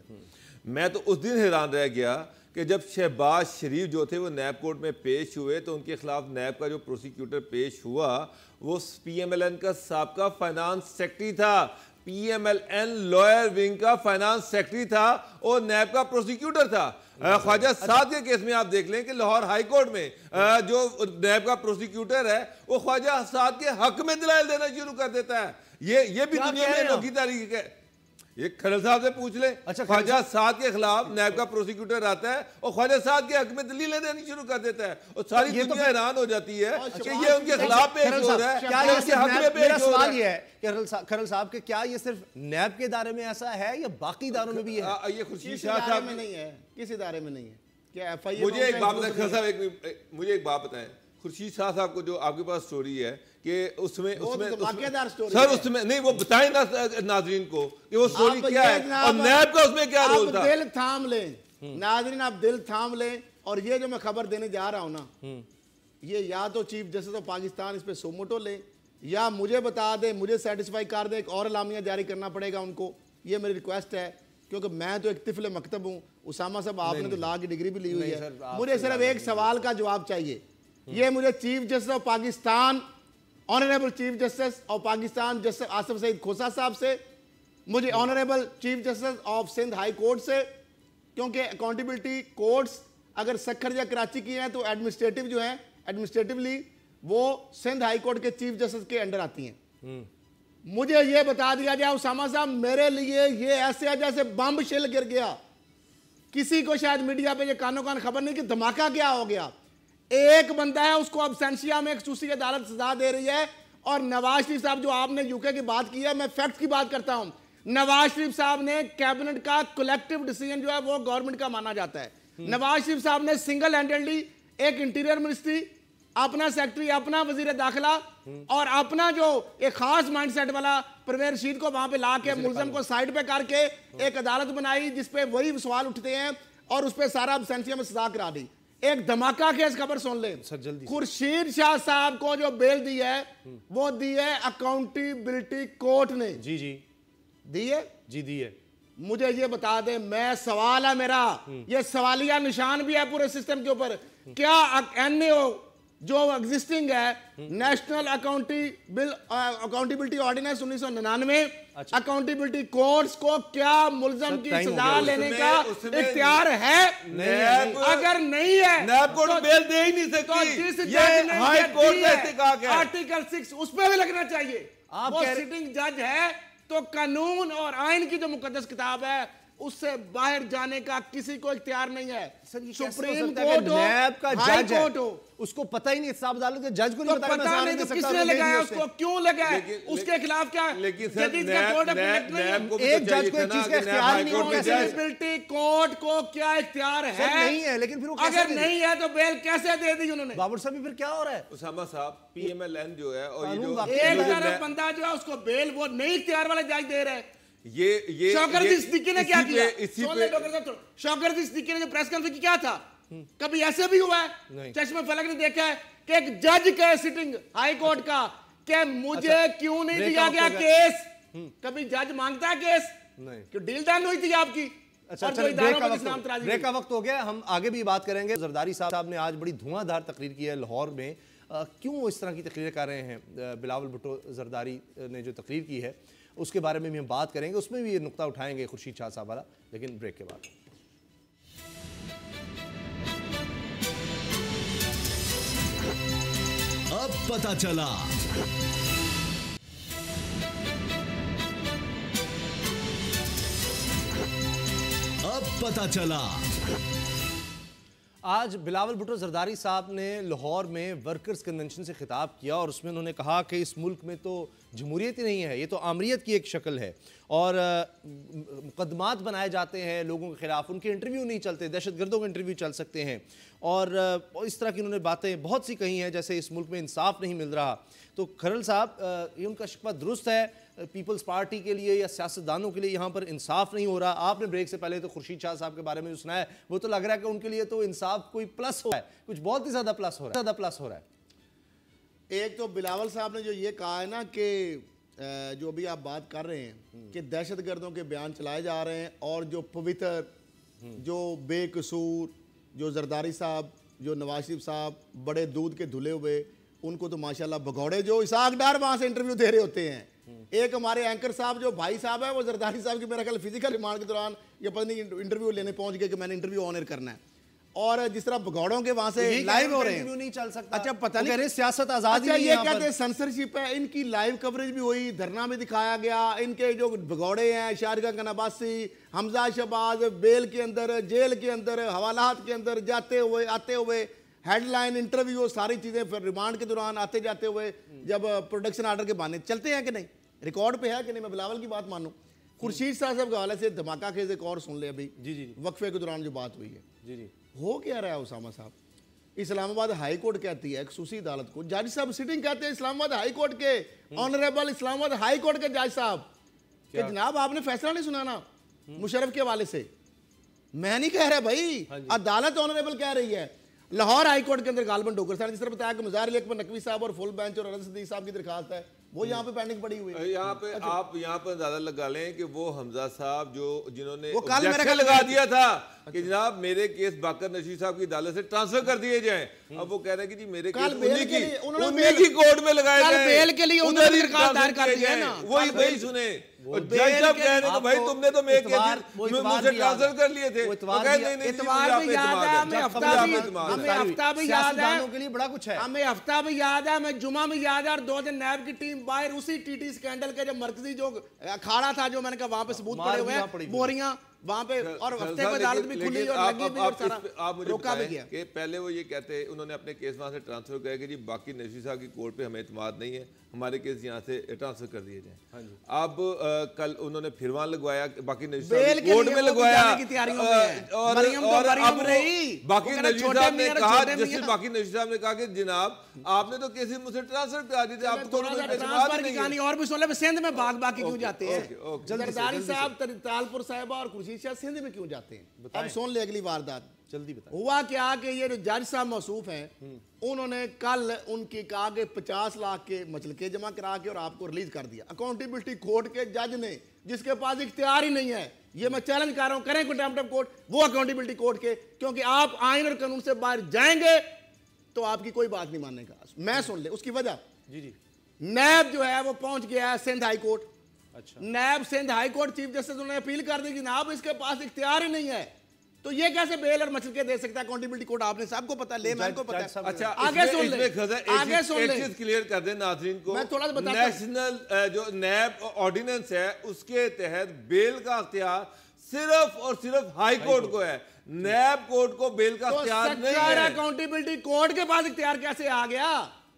میں تو اس دن حیران رہ گیا کہ جب شہباز شریف جو تھے وہ نیب کورٹ میں پیش ہوئے تو ان کے خلاف نیب کا جو پروسیکیوٹر پیش ہوا وہ PMLN کا سابقہ فائنانس سیکرٹری تھا. P M L N lower wing کا فائنانس سیکرٹری تھا اور نیب کا پروسیکیوٹر تھا. خواجہ سعد کے کیس میں آپ دیکھ لیں کہ لاہور ہائی کورٹ میں جو نیب کا پروسیکیوٹر ہے وہ خواجہ سعد کے حق میں دلائل دینا شروع کر دیتا ہے. یہ بھی دنیا میں انوکھی تاریخ ہے. یہ کھنڈر صاحب سے پوچھ لیں, خواجہ سعد کے خلاف نیب کا پروسیکیوٹر آتا ہے اور خواجہ سعد کے حق میں دلیلیں دینی شروع کر دیتا ہے اور ساری دنیا حیران ہو جاتی ہے کہ یہ ان کے خلاف پیش ہو رہا ہے. میرا سوال یہ ہے کہ کھنڈر صاحب کہ کیا یہ صرف نیب کے ادارے میں ایسا ہے یا باقی اداروں میں بھی ہے؟ یہ خورشید شاہ صاحب میں نہیں ہے, کس ادارے میں نہیں ہے. کیا ایف آئی اے مجھے ایک بات بتائیں, مجھے ایک بات بتائیں, خورشید شاہ صاحب کو جو آپ کے پاس سٹوری ہے کہ اس میں سر اس میں نہیں, وہ بتائیں ناظرین کو کہ وہ سٹوری کیا ہے اور نیب کا اس میں کیا رول تھا. دل تھام لیں ناظرین, آپ دل تھام لیں. اور یہ جو میں خبر دینے جا رہا ہوں نا, یہ یا تو چیف جسٹس آف پاکستان اس پہ سوموٹو لیں یا مجھے بتا دیں, مجھے سیٹسفائی کر دیں, ایک اور اعلامیہ جاری کرنا پڑے گا ان کو. یہ میری ریکویسٹ ہے کیونکہ میں تو ایک طفل مکتب ہوں. اسامہ صاحب آپ نے تو لا کی ڈگری بھی لی ہوئی ہے. مجھے صرف ایک سوال کا جواب چاہیے. یہ مجھے chief justice of Pakistan, honourable chief justice of Pakistan justice Asif Saeed Khosa sahib سے, مجھے honourable chief justice of Sindh high court سے, کیونکہ اکاؤنٹیبلٹی کورٹس اگر سکھر یا کراچی کی ہیں تو ایڈمنسٹریٹو جو ہیں ایڈمنسٹریٹولی وہ سندھ ہائی کورٹ کے چیف جسٹس کے انڈر آتی ہیں. مجھے یہ بتا دیا جائے اسامہ صاحب, میرے لیے یہ ایسے ہے جیسے بم شل گر گیا. کسی کو شاید میڈیا پہ یہ کانوں کان خبر نہیں کہ دھماکہ کیا ہو گیا. ایک بندہ ہے, اس کو ابسینشیا میں ایک خصوصی عدالت سزا دے رہی ہے. اور نواز شریف صاحب جو آپ نے یو کے کی بات کی ہے, میں فیکٹ کی بات کرتا ہوں. نواز شریف صاحب نے کیبنٹ کا کولیکٹیو ڈیسیژن جو ہے وہ گورنمنٹ کا مانا جاتا ہے. نواز شریف صاحب نے سنگل ہینڈڈلی ایک انٹیریئر منسٹری, اپنا سیکٹری, اپنا وزیر داخلہ اور اپنا جو ایک خاص مائنڈ سیٹ والا پرویر رشید کو وہاں پہ لا کے ملزم کو سائڈ پہ کر کے ایک عدالت بنائی جس پہ وہی سوال اٹھتے ہیں اور اس پہ سارا ابسینشیا میں سزا کرا دی. ایک دھماکہ کیس خبر سن لیں, خورشید شاہ صاحب کو جو بیل دی ہے وہ دی ہے اکاؤنٹیبلٹی کورٹ نے. جی جی دی ہے, جی دی ہے. مجھے یہ بتا دیں, میں سوال ہے میرا, یہ سوالیہ نشان بھی ہے پورے سسٹم کے اوپر, کیا این اے او جو ایگزسٹنگ ہے national accountability ordinance 1999, accountability courts کو کیا ملزم کی سزا لینے کا اختیار ہے؟ اگر نہیں ہے نیب کورٹ بیل دے ہی نہیں سکتی. یہ ہائی کورٹ کا استحقاق ہے. آرٹیکل 6 اس پہ بھی لگنا چاہیے. وہ سٹنگ جج ہے تو قانون اور آئین کی جو مقدس کتاب ہے اس سے باہر جانے کا کسی کو اختیار نہیں ہے. سپریم کورٹ ہو, نیب کا ہائی جج ہے, کورٹ ہو, اس کو پتہ ہی نہیں, احتساب عدالت کے جج کو نہیں تو پتہ نہیں تو کس نے لگایا اس کو, کیوں لگایا, اس کے خلاف کیا جدید کا کورٹ ایک جج کو ایک چیز کا اختیار نہیں ہوگا. اکاؤنٹیبلٹی کورٹ کو کیا اختیار ہے؟ نہیں ہے, لیکن پھر وہ اگر نہیں ہے تو بیل کیسے دے دی انہوں نے؟ بابر صاحب پھر کیا ہو رہا ہے؟ اسامہ صاحب پی ایم ایل این جو ہے اور یہ جو ایک طرف بندہ جو ہے اس کو بیل وہ نہیں اختیار والے جج دے رہے ہیں. یہ شوکت صدیقی نے کیا کیا؟ شوکت صدیقی نے جو پریس کانفرنس کی کیا تھا؟ کبھی ایسے بھی ہوا ہے؟ چشم فلک نے دیکھا ہے کہ ایک جج کا سٹنگ ہائی کورٹ کا کہ مجھے کیوں نہیں دیا گیا کیس؟ کبھی جج مانگتا ہے کیس کہ ڈیل ڈن ہوئی تھی آپ کی؟ بریک کا وقت ہو گیا, ہم آگے بھی بات کریں گے. زرداری صاحب نے آج بڑی دھواں دھار تقریر کی ہے لاہور میں. کیوں اس طرح کی تقریریں کر رہے ہیں بلاول بھٹو زرداری نے جو تقریر کی ہے اس کے بارے میں بھی ہم بات کریں گے, اس میں بھی یہ نقطہ اٹھائیں گے خورشید شاہ صاحب والا, لیکن بریک کے بعد. اب پتہ چلا آج بلاول بھٹو زرداری صاحب نے لاہور میں ورکرز کنونشن سے خطاب کیا اور اس میں انہوں نے کہا کہ اس ملک میں تو جمہوریت ہی نہیں ہے, یہ تو آمریت کی ایک شکل ہے اور مقدمات بنائے جاتے ہیں لوگوں کے خلاف, ان کے انٹرویو نہیں چلتے, دہشت گردوں کے انٹرویو چل سکتے ہیں اور اس طرح کی انہوں نے باتیں بہت سی کہی ہیں جیسے اس ملک میں انصاف نہیں مل رہا. تو کھرل صاحب, یہ ان کا شکوہ درست ہے پیپلز پارٹی کے لیے یا سیاستدانوں کے لیے یہاں پر انصاف نہیں ہو رہا؟ آپ نے بریک سے پہلے تو خورشید شاہ صاحب کے بارے میں جو سنا ہے وہ تو لگ رہا ہے کہ ان کے لیے تو انصاف کوئی پلس ہو رہا ہے, کچھ بہت ہی زیادہ پلس ہو رہا ہے. ایک تو بلاول صاحب نے جو یہ کہا ہے نا کہ جو بھی آپ بات کر رہے ہیں کہ دہشت گردوں کے بیان چلائے جا رہے ہیں اور جو پویتر جو بے قصور جو زرداری صاحب جو نواز شریف صاحب بڑے دودھ کے دھلے ہوئے, ان کو تو ماشاءاللہ بھگوڑے جو اسحاق ڈار وہاں سے انٹرویو دے رہے ہوتے ہیں ایک ہمارے اینکر صاحب جو بھائی صاحب ہے وہ زرداری صاحب کی میرا خیال فزیکل ریمانڈ کے دوران یہ پتہ نہیں انٹرویو لینے پہنچ گئے کہ میں نے انٹرویو آنر کرنا ہے، اور جس طرح بگوڑوں کے وہاں سے لائیو ہو رہے ہیں، نہیں چل سکتا. اچھا پتہ نہیں کہہ رہے سیاست آزادی اچھا یہ کہتے ہیں سنسرشپ ہے. ان کی لائیو کوریج بھی ہوئی، دھرنا بھی دکھایا گیا. ان کے جو بگوڑے ہیں شارقہ کناباسی، حمزہ شہباز بیل کے اندر، جیل کے اندر، حوالات کے اندر جاتے ہوئے آتے ہوئے، ہیڈ لائن انٹرویو ساری چیزیں پھر ریمانڈ کے دوران آتے جاتے ہوئے جب پروڈکشن آرڈر کے بہانے چلتے ہیں کہ نہیں، ریکارڈ پہ ہے کہ نہیں. میں بلاول کی بات مانوں. خورشید صاحب کے حوالے سے دھماکہ خیز ایک اور سن لے ابھی وقفے کے دوران جو بات ہوئی ہے. ہو کیا رہا ہے اسامہ صاحب؟ اسلام آباد ہائی کورٹ کہتی ہے خصوصی عدالت کو، جج صاحب سٹنگ کہتے ہیں اسلام آباد ہائی کورٹ کے، آنریبل اسلام آباد ہائی کورٹ کے جج صاحب کہ جناب آپ نے فیصلہ نہیں سنانا مشرف کے حوالے سے. میں نہیں کہہ رہا بھائی، عدالت آنریبل کہہ رہی ہے. لاہور ہائی کورٹ کے اندر غالباً ڈوگر صاحب نے جس طرح بتایا کہ مظاہر علی اکبر نقوی صاحب اور فل بینچ اور عرض صدیق صاحب کی درخواست ہے، وہ یہاں پہ پینڈنگ پڑی ہوئی ہے. یہاں پہ آپ یہاں پر اندازہ لگا لیں کہ وہ حمزہ صاحب جنہوں نے کل objection لگا دیا تھا کہ جناب میرے کیس باقر نشید صاحب کی عدالت سے ٹرانسفر کر دیے جائیں، اب وہ کہہ رہے ہیں کہ جی میرے کیس انہی کی کورٹ میں لگائے جائیں، بیل کے لیے انہوں نے درخواست دائر کر دی ہے نا. وہی سنیں. جج صاحب کہہ رہے ہیں کہ بھائی تم نے تو میرے کیس مجھ سے ٹرانسفر کر لیے تھے. اتوار بھی یاد ہے، ہمیں ہفتہ بھی یاد ہے، کے لیے بڑا کچھ ہے. ہمیں ہفتہ بھی یاد ہے، ہمیں جمعہ بھی یاد ہے، اور 2 دن نیب کی ٹیم باہر اسی ٹی ٹی سکینڈل کے جو مرکزی جو اکھاڑا تھا جو میں نے کہا وہاں پہ ثبوت پڑے ہوئے ہیں بوریاں وہاں پہ، اور ہفتے کو عدالت بھی کھلی اور لگی بھی اور سارا روکا بھی گیا. کہ پہلے وہ یہ کہتے انہوں نے اپنے کیس وہاں سے ٹرانسفر کیا کہ جی باقی نشید صاحب کی کورٹ پہ ہمیں اعتماد نہیں ہے، ہمارے کیس یہاں سے ٹرانسفر کر دیے جائیں. اب کل انہوں نے پھر وہاں لگوایا، باقی نشید صاحب کی کورٹ میں لگوایا، اور اب باقی نشید صاحب نے کہا، جسٹس باقی نشید صاحب نے کہا کہ جناب آپ نے تو کیسز مجھ سے ٹرانسفر کرا دی تھے، آپ کو اعتماد نہیں ہے. اور بھی سن لے سندھ میں باغ باقی کیوں جاتے ہیں، زرداری صاحب تالپور صاحبہ اور خورشید شاہ سندھ میں کیوں جاتے ہیں. اب سن لے اگلی واردات جلدی بتائیں. ہوا کیا کہ یہ جو جج صاحب موصوف ہیں انہوں نے کل ان کی کہا کہ 50 لاکھ کے مچلکے جمع کرا کے اور آپ کو ریلیز کر دیا. اکاؤنٹیبلٹی کورٹ کے جج نے، جس کے پاس اختیار ہی نہیں ہے، یہ میں چیلنج کر رہا ہوں، کریں کنٹیمپٹ آف کورٹ وہ اکاؤنٹیبلٹی کورٹ کے، کیونکہ آپ آئین اور قانون سے باہر جائیں گے تو آپ کی کوئی بات نہیں ماننے کا. میں سن لے اس کی وجہ. نیب جو ہے وہ پہنچ گیا ہے Sindh high court. NAB Sindh high court chief justice انہوں نے اپیل کر دی کہ جناب اس کے پاس اختیار ہی نہیں ہے، تو یہ کیسے بیل اور مچلکے دے سکتا ہے. اکاؤنٹیبلٹی کوڈ آپ نے سب کو پتہ، لے مین کو پتہ ہے. اچھا آگے سن لے، آگے سن لے، ایک چیز کلیئر کر دیں ناظرین کو. نیشنل جو نیب آرڈیننس ہے اس کے تحت بیل کا اختیار صرف اور صرف ہائی کورٹ کو ہے، نیب کورٹ کو بیل کا اختیار نہیں ہے. اکاؤنٹیبلٹی کورٹ کے پاس اختیار کیسے آ گیا؟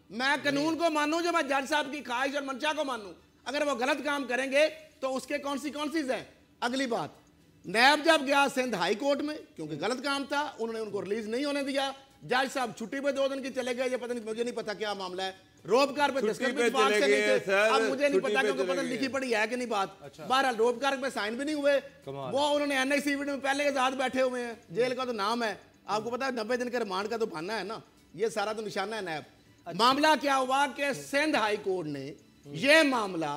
میں قانون کو مانوں جو میں جج صاحب کی خواہش اور منشا کو مانوں. اگر وہ غلط کام کریں گے تو اس کے کانسیکوینسز ہیں. اگلی بات، نیب جب گیا سندھ ہائی کورٹ میں کیونکہ غلط کام تھا، انہوں نے ان کو ریلیز نہیں ہونے دیا. جج صاحب چھٹی پہ 2 دن کی چلے گئے، یہ پتہ نہیں، مجھے نہیں پتا کیا معاملہ ہے. روبکار پہ دستخط بھی اتفاق سے نہیں تھے، اب مجھے نہیں پتا کہ ان کو پتہ لکھی پڑی ہے کہ نہیں بات. بہرحال روبکار پہ سائن بھی نہیں ہوئے. وہ انہوں نے این آئی سی میں پہلے کے ساتھ بیٹھے ہوئے ہیں. جیل کا تو نام ہے، آپ کو پتا ہے 90 دن کا ریمانڈ کا تو بہانہ ہے نا. یہ سارا تو نشانہ ہے نیب. معاملہ کیا ہوا کہ سندھ ہائی کورٹ نے یہ معاملہ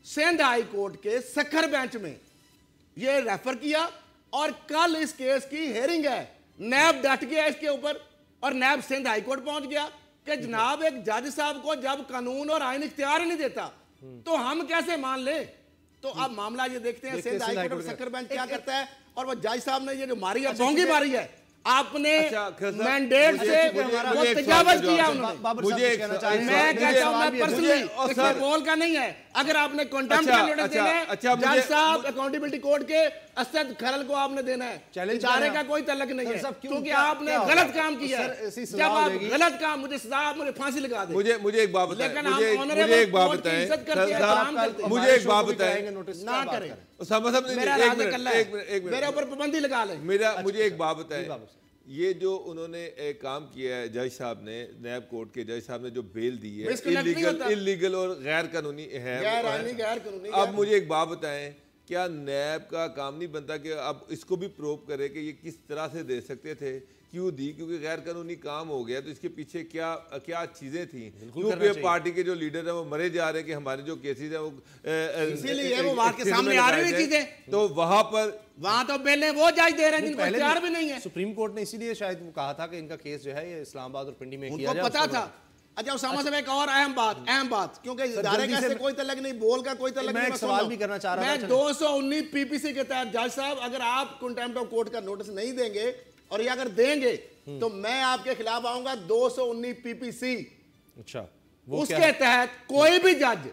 سندھ ہائی کورٹ کے سکھر بینچ میں یہ ریفر کیا، اور کل اس کیس کی ہیرنگ ہے. نیب ڈٹ گیا اس کے اوپر، اور نیب سندھ ہائی کورٹ پہنچ گیا کہ جناب ایک جج صاحب کو جب قانون اور آئین اختیار ہی نہیں دیتا تو ہم کیسے مان لیں. تو اب معاملہ یہ دیکھتے ہیں سندھ ہائی کورٹ اور سکھر بینچ کیا کرتا ہے. اور وہ جج صاحب نے یہ جو ماری ہے بونگی ماری ہے، آپ نے مینڈیٹ سے وہ تجاوز کیا. میں کہتا ہوں میں پرسنلی اس میں بول کا نہیں ہے، اگر آپ نے کنٹمپٹ کا نوٹس دینا ہے جج صاحب اکاؤنٹیبلٹی کورٹ کے اسد کھرل کو آپ نے دینا ہے. ادارے کا کوئی تعلق نہیں ہے کیونکہ آپ نے غلط کام کیا ہے. جب آپ غلط کام، مجھے سزا، آپ مجھے پھانسی لگا دیں. مجھے ایک بات بتائیں، لیکن ہم آنریبل کورٹ کی عزت کرتے ہیں، احترام کرتے ہیں. مجھے ایک بات بتائیں، نہ کریں، اسامہ صاحب میرے اوپر پابندی لگا لیں. مجھے ایک بات بتائیں، یہ جو انہوں نے ایک کام کیا ہے جج صاحب نے، نیب کورٹ کے جج صاحب نے جو بیل دی ہے انلیگل اور غیر قانونی ہے. اب مجھے ایک بات بتائیں، کیا نیب کا کام نہیں بنتا کہ اب اس کو بھی پروو کرے کہ یہ کس طرح سے دے سکتے تھے، کیوں دی؟ کیونکہ غیر قانونی کام ہو گیا تو اس کے پیچھے کیا چیزیں تھیں؟ کیوں پارٹی کے جو لیڈر ہیں وہ مرے جا رہے ہیں کہ ہمارے جو کیسز ہیں وہ اسی لیے وہ بات کے سامنے آ رہی ہوئی چیزیں، تو وہاں تو بیلیں وہ جج دے رہے ہیں جن کو اختیار بھی نہیں ہے. سپریم کورٹ نے اسی لیے شاید وہ کہا تھا کہ ان کا کیس جو ہے یہ اسلام آباد اور پنڈی میں کیا جائے. ان کو پتا تھا. اچھا اسامہ صاحب ایک اور اہم بات کیونکہ ادارے کا اس سے کوئی تعلق نہیں, بول کا کوئی تعلق نہیں. میں ایک سوال بھی کرنا چاہ رہا تھا. میں 219 پی پی سی کے تحت جج صاحب اگر آپ کنٹیمپٹ آف کورٹ کا نوٹس نہیں دیں گے اور یہ اگر دیں گے تو میں آپ کے خلاف آؤں گا 219 پی پی سی. اچھا اس کے تحت کوئی بھی جج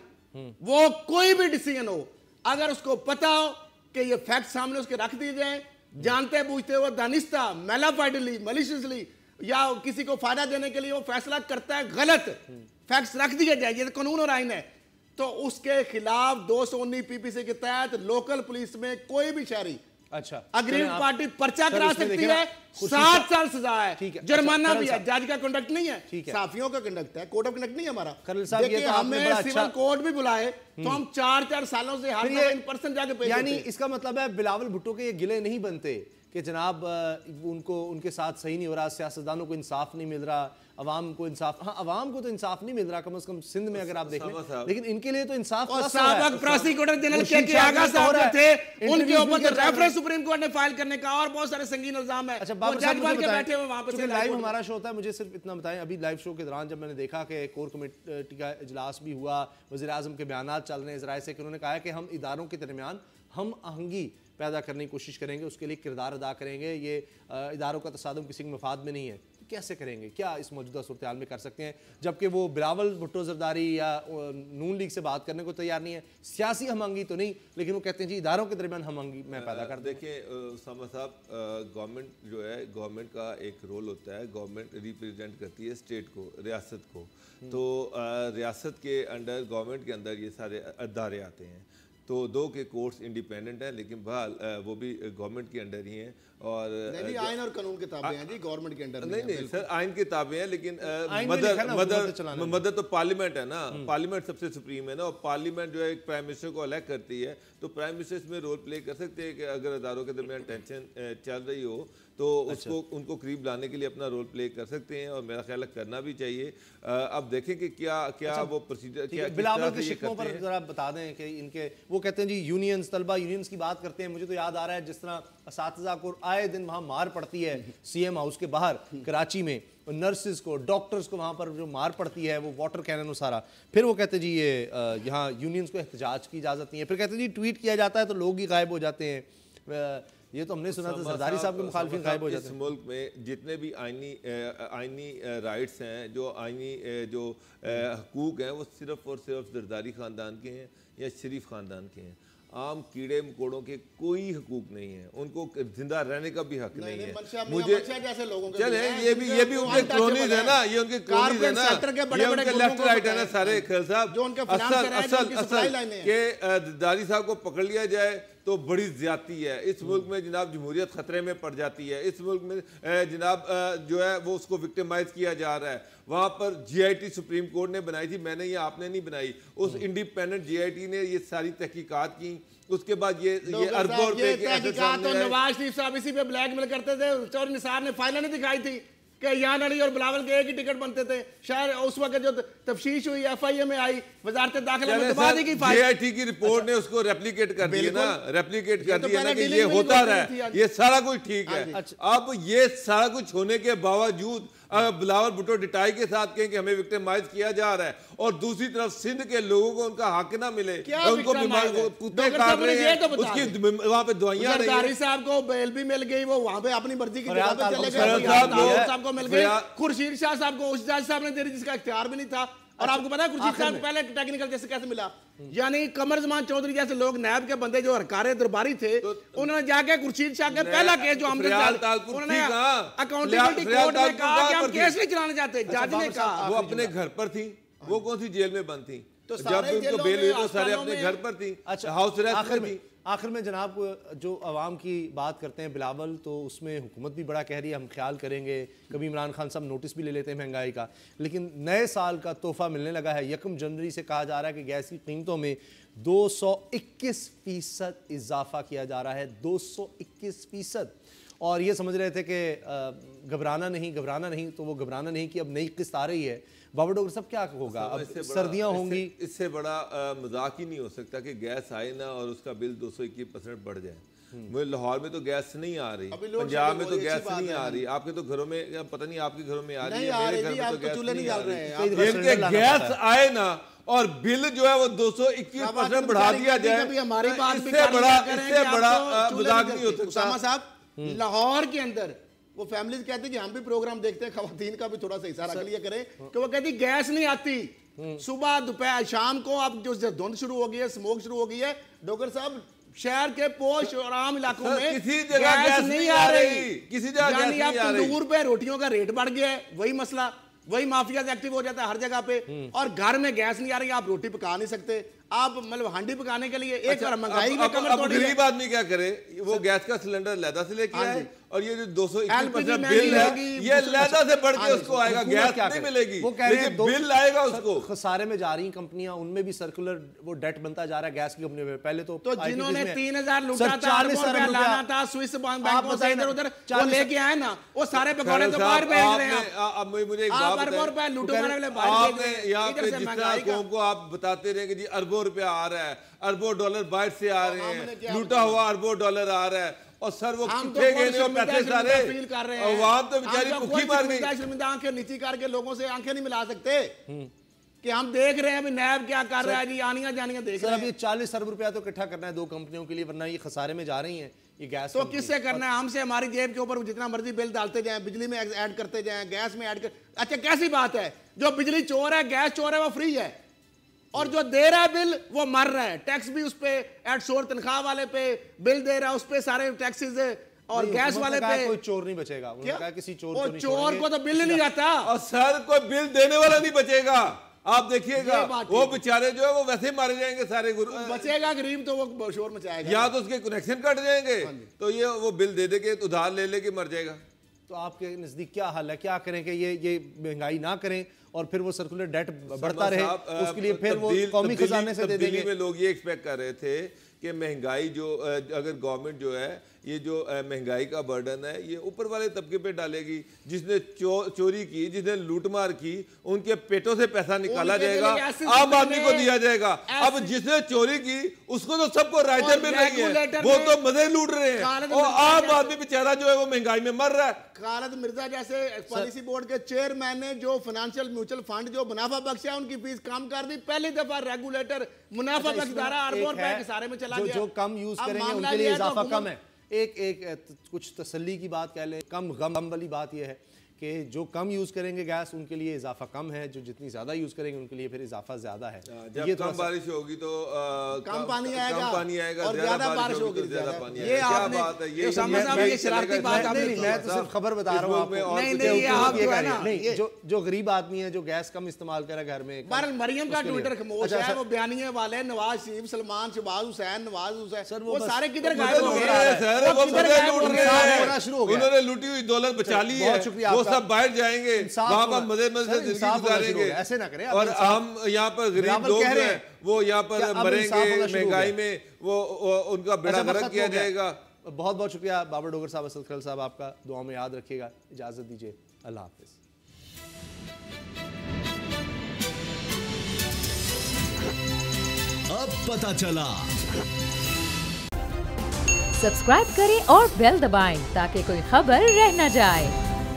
وہ کوئی بھی ڈیسیژن ہو اگر اس کو پتا ہو کہ یہ فیکٹ سامنے اس کے رکھ دیے جائیں, جانتے بوجھتے وہ دانستہ میلافائڈلی ملیشیسلی یا کسی کو فائدہ دینے کے لیے وہ فیصلہ کرتا ہے غلط, فیکٹس رکھ دیے جائے, یہ قانون اور آئین ہے, تو اس کے خلاف 219 پی پی سی کے تحت لوکل پولیس میں کوئی بھی شہری اچھا اگریڈ پارٹی پرچہ کرا سکتی ہے, 7 سال سزا ہے, جرمانہ بھی ہے. جج کا کنڈکٹ نہیں ہے, صحافیوں کا کنڈکٹ ہے, کوڈ آف کنڈکٹ نہیں ہے ہمارا. دیکھیں ہمیں سیول کوڈ بھی بلائے تو ہم 4 سالوں سے ہر دفعہ ان پرسن جا کے پیش ہوتے ہیں. یعنی اس کا مطلب ہے بلاول بھٹو کے یہ گلے نہیں بنتے کہ جناب ان کے ساتھ صحیح نہیں ہو رہا, سیاستدانوں کو انصاف نہیں مل رہا, عوام کو انصاف, ہاں عوام کو تو انصاف نہیں مل رہا کم از کم سندھ میں اگر آپ دیکھ لیں, لیکن ان کے لیے تو انصاف اور سابق پراسیکیوٹر جنرل کے آغا صاحب جو تھے ان کے اوپر تو ریفرنس سپریم کورٹ نے فائل کرنے کا اور بہت سارے سنگین الزام ہے. اچھا بابر صاحب مجھے بتائیں, لائیو ہمارا شو ہوتا ہے, مجھے صرف اتنا بتائیں, ابھی لائیو شو کے دوران جب میں نے دیکھا کہ کور کمیٹی کا اجلاس بھی ہوا, وزیر اعظم کے بیانات چل رہے ہیں ذرائع سے کہ انہوں نے کہا ہے کہ ہم اداروں کے درمیان ہم آہنگی پیدا کرنے کی کوشش کریں گے, اس کے لیے کردار ادا کریں گے, یہ اداروں کا تصادم کسی کے مفاد میں نہیں ہے. کیسے کریں گے, کیا اس موجودہ صورتحال میں کر سکتے ہیں جبکہ وہ بلاول بھٹو زرداری یا نون لیگ سے بات کرنے کو تیار نہیں ہے, سیاسی ہم آہنگی تو نہیں لیکن وہ کہتے ہیں جی اداروں کے درمیان ہم آہنگی میں پیدا کر دیں. دیکھیں اسامہ صاحب, گورنمنٹ جو ہے, گورنمنٹ کا ایک رول ہوتا ہے, گورنمنٹ ریپریزنٹ کرتی ہے اسٹیٹ کو, ریاست کو, تو ریاست کے انڈر, گورنمنٹ کے اندر یہ سارے ادارے آتے ہیں, تو 2 کے کورٹس انڈیپینڈنٹ ہیں لیکن بہرحال وہ بھی گورنمنٹ کے انڈر ہی ہیں. اور آئین اور قانون کے تابع ہیں جی, گورنمنٹ کے انڈر نہیں سر, آئین کے تابع ہیں لیکن مدر تو پارلیمنٹ ہے نا, پارلیمنٹ سب سے سپریم ہے نا, اور پارلیمنٹ جو ہے ایک پرائم منسٹر کو الیکٹ کرتی ہے, تو پرائم منسٹر اس میں رول پلے کر سکتے ہیں کہ اگر اداروں کے درمیان ٹینشن چل رہی ہو تو اس کو ان کو قریب لانے کے لیے اپنا رول پلے کر سکتے ہیں, اور میرا خیال ہے کرنا بھی چاہیے. اب دیکھیں کہ کیا وہ پروسیجر بلاول کے شکووں پر ذرا بتا دیں کہ ان کے, وہ کہتے ہیں جی یونینز, طلبہ یونینز کی بات کرتے ہیں. مجھے تو یاد آ رہا ہے جس طرح اساتذہ کو آئے دن وہاں مار پڑتی ہے سی ایم ہاؤس کے باہر کراچی میں, نرسز کو, ڈاکٹرز کو وہاں پر جو مار پڑتی ہے, وہ واٹر کینن و سارا. پھر وہ کہتے ہیں جی یہ یہاں یونینز کو احتجاج کی اجازت نہیں ہے. پھر کہتے ہیں جی ٹویٹ کیا جاتا ہے تو لوگ ہی غائب ہو جاتے ہیں. یہ تو ہم نے سنا تھا زرداری صاحب کے مخالفین غائب ہو جاتے ہیں. اس ملک میں جتنے بھی آئینی رائٹس ہیں, جو آئینی جو حقوق ہیں, وہ صرف اور صرف زرداری خاندان کے ہیں یا شریف خاندان کے ہیں. عام کیڑے مکوڑوں کے کوئی حقوق نہیں ہیں, ان کو زندہ رہنے کا بھی حق نہیں ہے. مجھے چلیں یہ بھی ان کے کلونیز ہیں نا, یہ ان کے کلونیز ہیں نا, یہ ان کے لیفٹ رائٹ ہے نا سارے خیر صاحب. اصل کہ زرداری صاحب کو پکڑ لیا جائے تو بڑی زیادتی ہے. اس ملک میں جناب جمہوریت خطرے میں پڑ جاتی ہے. اس ملک میں جناب جو ہے وہ اس کو وکٹمائز کیا جا رہا ہے. وہاں پر جی آئی ٹی سپریم کورٹ نے بنائی تھی, میں نے, یہ آپ نے نہیں بنائی. اس انڈیپینڈنٹ جی آئی ٹی نے یہ ساری تحقیقات کی, اس کے بعد یہ اربوں روپے کے تحقیقات تو نواز شریف صاحب اسی پہ بلیک میل کرتے تھے. چور نثار نے فائلیں نہیں دکھائی تھی کہ یان علی اور بلاول کے ایک ہی ٹکٹ بنتے تھے. شاید اس وقت جو تفتیش ہوئی ایف آئی اے میں آئی, وزارت داخلہ میں تبادی کی فائل, جی آئی ٹی کی رپورٹ نے اس کو ریپلیکیٹ کر دیا نا, ریپلیکیٹ کر دیا نا کہ یہ ہوتا رہا ہے, یہ سارا کچھ ٹھیک ہے. اب یہ سارا کچھ ہونے کے باوجود بلاول بھٹو ڈٹائی کے ساتھ کہیں کہ ہمیں وکٹمائز کیا جا رہا ہے, اور دوسری طرف سندھ کے لوگوں کو ان کا حق نہ ملے, ان کو کتے کاٹ رہے ہیں, اس کی وہاں پہ دوائیاں نہیں ہیں. زرداری صاحب کو بیل بھی مل گئی, وہ وہاں پہ اپنی مرضی کی جگہ پہ چلے گئے, صاحب کو مل گئی. خورشید شاہ صاحب کو اس جج صاحب نے دے دی جس کا اختیار بھی نہیں تھا. اور آپ کو پتا ہے خورشید صاحب پہلے ٹیکنیکل جیسے کیسے ملا, یعنی قمر زمان چودھری جیسے لوگ نیب کے بندے جو ہرکارے درباری تھے, انہوں نے جا کے خورشید شاہ کے پہلا کیس جو انہوں نے اکاؤنٹیبلٹی کورٹ میں کہا کہ ہم کیس نہیں چلانا چاہتے. جج نے کہا وہ اپنے گھر پر تھی, وہ کون سی جیل میں بند تھی, جب ان کو بیل ہوئی تو سارے اپنے گھر پر تھی, ہاؤس ریسٹ میں تھی. آخر میں جناب جو عوام کی بات کرتے ہیں بلاول, تو اس میں حکومت بھی بڑا کہہ رہی ہے ہم خیال کریں گے, کبھی عمران خان صاحب نوٹس بھی لے لیتے ہیں مہنگائی کا, لیکن نئے سال کا تحفہ ملنے لگا ہے. 1 جنوری سے کہا جا رہا ہے کہ گیس کی قیمتوں میں 221% اضافہ کیا جا رہا ہے, 221%. اور یہ سمجھ رہے تھے کہ گھبرانا نہیں, تو وہ گھبرانا نہیں کہ اب نئی قسط آ رہی ہے. بابر ڈاکٹر صاحب کیا ہوگا, اب سردیاں ہوں گی, اس سے بڑا مذاق ہی نہیں ہو سکتا کہ گیس آئے نا اور اس کا بل 221% بڑھ جائے. وہ لاہور میں تو گیس نہیں آ رہی, پنجاب میں تو گیس نہیں آ رہی, آپ کے تو گھروں میں پتہ نہیں آپ کے گھروں میں آ رہی ہے, میرے گھر میں تو گیس نہیں آ رہی. ان کے گیس آئے نا اور بل جو ہے وہ 221% بڑھا دیا جائے, اس سے بڑا مذاق نہیں ہو سکتا. اسامہ صاحب لاہور کے اندر وہ فیملیز کہتے ہیں کہ ہم بھی پروگرام دیکھتے ہیں, خواتین کا بھی تھوڑا سا حصہ رکھ لیا کریں, کہ وہ کہتی گیس نہیں آتی صبح دوپہر شام کو. اب جو دھند شروع ہو گئی ہے, سموک شروع ہو گئی ہے, ڈوگر صاحب شہر کے پوش اور عام علاقوں میں کسی جگہ گیس نہیں آ رہی, کسی جگہ گیس نہیں آ رہی. یعنی اب تندور پہ روٹیوں کا ریٹ بڑھ گیا ہے, وہی مسئلہ, وہی مافیاز ایکٹیو ہو جاتا ہے ہر جگہ پہ, اور گھر میں گیس نہیں آ رہی, آپ روٹی پکا نہیں سکتے, آپ مطلب ہانڈی پکانے کے لیے ایک بار مہنگائی میں کمر توڑی ہے. غریب آدمی کیا کرے, وہ گیس کا سلنڈر علیحدہ سے لے کے آئے, اور یہ جو 221% بل ہے یہ علیحدہ سے بڑھ کے اس کو آئے گا, گیس نہیں ملے گی لیکن بل آئے گا اس کو. خسارے میں جا رہی ہیں کمپنیاں, ان میں بھی سرکولر وہ ڈیٹ بنتا جا رہا ہے گیس کی کمپنی میں. پہلے تو جنہوں نے 3000 لوٹا تھا, 40 روپے لانا تھا سوئس بینکوں سے ادھر ادھر, وہ لے کے آئے نا, وہ سارے پکوڑے تو باہر بھیج رہے ہیں. اب مجھے ایک بات بتائیں, آپ نے یہاں پہ جس طرح قوم کو آپ بتاتے رہے کہ جی اربوں روپیہ آ رہا ہے, اربوں ڈالر باہر سے آ رہے ہیں, لوٹا ہوا اربوں ڈالر آ رہا ہے, اور سر وہ کتنے گئے اور پیسے سارے عوام تو بیچاری بھوکی مار گئی. شرمندہ آنکھیں نیچی کر کے لوگوں سے آنکھیں نہیں ملا سکتے کہ ہم دیکھ رہے ہیں ابھی نیب کیا کر رہا ہے جی, آنیاں جانیاں دیکھ رہے ہیں. سر اب یہ 40 ارب روپیہ تو اکٹھا کرنا ہے دو کمپنیوں کے لیے, ورنہ یہ خسارے میں جا رہی ہیں یہ گیس. تو کس سے کرنا ہے؟ ہم سے ہماری جیب کے اوپر جتنا مرضی بل ڈالتے جائیں, بجلی میں ایڈ کرتے جائیں, گیس میں ایڈ کر. اچھا کیسی بات ہے, جو بجلی چور ہے, گیس چور ہے, وہ فری ہے, اور جو دے رہا ہے بل وہ مر رہا ہے. ٹیکس بھی اس پہ ایڈ شور تنخواہ والے پہ بل دے رہا ہے, اس پہ سارے ٹیکسز, اور گیس والے پہ کوئی چور نہیں بچے گا. انہوں نے کہا کسی چور کو تو بل نہیں آتا, اور سر کوئی بل دینے والا نہیں بچے گا. آپ دیکھیے گا وہ بیچارے جو ہے وہ ویسے ہی مارے جائیں گے سارے. بچے گا غریب تو وہ شور مچائے گا, یا تو اس کے کنیکشن کٹ جائیں گے, تو یہ وہ بل دے دے کے ادھار لے لے کے مر جائے گا. تو آپ کے نزدیک کیا حل ہے, کیا کریں کہ یہ مہنگائی نہ کریں اور پھر وہ سرکولر ڈیٹ بڑھتا رہے, اس کے لیے پھر وہ قومی خزانے سے دے دیں گے. میں لوگ یہ ایکسپیکٹ کر رہے تھے کہ مہنگائی جو اگر گورنمنٹ جو ہے یہ جو مہنگائی کا برڈن ہے یہ اوپر والے طبقے پہ ڈالے گی, جس نے چوری کی, جس نے لوٹ مار کی, ان کے پیٹوں سے پیسہ نکالا جائے گا, عام آدمی کو دیا جائے گا. اب جس نے چوری کی اس کو تو سب کو رائٹیں مل رہی ہیں, وہ تو مزے لوٹ رہے ہیں, اور عام آدمی بیچارہ جو ہے وہ مہنگائی میں مر رہا ہے. خالد مرزا جیسے پالیسی بورڈ کے چیئرمین نے جو فنانشل میوچل فنڈ جو منافع بخش ہے ان کی فیس کم کر دی. پہلی دفعہ ریگولیٹر منافع بخش ادارہ اربوں روپے کے سارے میں چلا گیا. جو کم یوز کریں گے ان کے لیے اضافہ کم ہے. ایک کچھ تسلی کی بات کہہ لیں, کم غم والی بات یہ ہے کہ جو کم یوز کریں گے گیس ان کے لیے اضافہ کم ہے, جو جتنی زیادہ یوز کریں گے ان کے لیے پھر اضافہ زیادہ ہے. جب کم بارش ہوگی تو کم پانی آئے گا, اور زیادہ بارش ہوگی زیادہ پانی آئے گا. کیا بات ہے یہ, شرارتی بات نہیں, میں تو صرف خبر بتا رہا ہوں آپ کو. نہیں, جو غریب آدمی ہے جو گیس کم استعمال کرے گھر میں. مریم کا ٹویٹر خاموش ہے, وہ بیانیے والے نواز شریف, سلمان, شہباز حسین, نواز حسین, وہ سارے کدھر غائب ہو گئے. انہوں نے لوٹی ہوئی دولت بچا لی ہے, وہ سب باہر جائیں گے, وہاں پر مزے مزے زندگی گزاریں گے, ایسے نہ کریں. اور ہم یہاں پر غریب لوگ ہیں وہ یہاں پر مریں گے مہنگائی میں, وہ ان کا بیڑا غرق کیا جائے گا. بہت بہت شکریہ بابر ڈوگر صاحب, اسد خلیل صاحب, آپ کا دعا میں یاد رکھیے گا. اجازت دیجیے, اللہ حافظ. اب پتہ چلا. سبسکرائب کریں اور بیل دبائیں تاکہ کوئی خبر رہ نہ جائے.